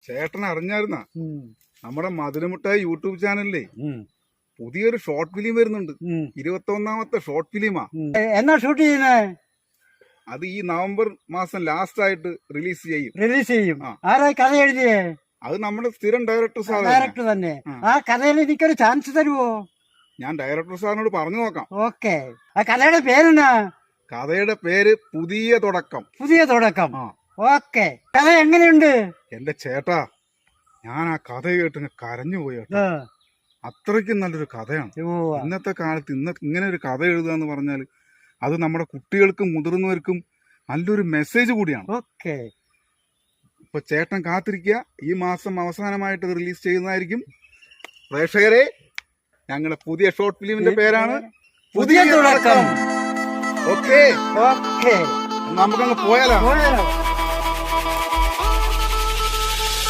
ചേട്ടൻ അറിഞ്ഞായിരുന്ന നമ്മുടെ മധുരമുട്ടായി യൂട്യൂബ് ചാനലിലെ പുതിയൊരു ഷോർട്ട് ഫിലിം വരുന്നുണ്ട്. 21ാമത്തെ ഷോർട്ട് ഫിലിമാ. എന്നാ ഷൂട്ട് ചെയ്യുന്നേ? അത് ഈ നവംബർ മാസം ലാസ്റ്റ് ആയിട്ട് റിലീസ് ചെയ്യും. ആരാ കഥ എഴുതിയേ? അത് നമ്മുടെ സ്ഥിരം ഡയറക്ടർ സാർ. ഡയറക്ടർ തന്നെ. ആ കഥയിൽ എനിക്കൊരു ചാൻസ് തരുമോ? ഞാൻ ഡയറക്ടർ സാറിനോട് പറഞ്ഞു നോക്കാം. ഓക്കെ. ആ കഥയുടെ പേരെന്നാ? കഥയുടെ പേര് പുതിയ തുടക്കം. പുതിയ തുടക്കം. ഓക്കെ. കഥ എങ്ങനെയുണ്ട്? എന്റെ ചേട്ടാ, ഞാൻ ആ കഥ കേട്ട് കരഞ്ഞു പോയി കേട്ടോ. അത്രയ്ക്കും നല്ലൊരു കഥയാണ്. ഇന്നത്തെ കാലത്ത് ഇങ്ങനെ ഒരു കഥ എഴുതുക എന്ന് പറഞ്ഞാൽ അത് നമ്മുടെ കുട്ടികൾക്കും മുതിർന്നവർക്കും നല്ലൊരു മെസ്സേജ് കൂടിയാണ്. ഓക്കെ. ഇപ്പൊ ചേട്ടൻ കാത്തിരിക്കുക. ഈ മാസം അവസാനമായിട്ട് റിലീസ് ചെയ്യുന്നതായിരിക്കും. പ്രേക്ഷകരെ, ഞങ്ങളുടെ പുതിയ ഷോർട്ട് ഫിലിമിന്റെ പേരാണ് പുതിയ തുടക്കം. Okay, okay. നമുക്കങ്ങ് പോയാലോ?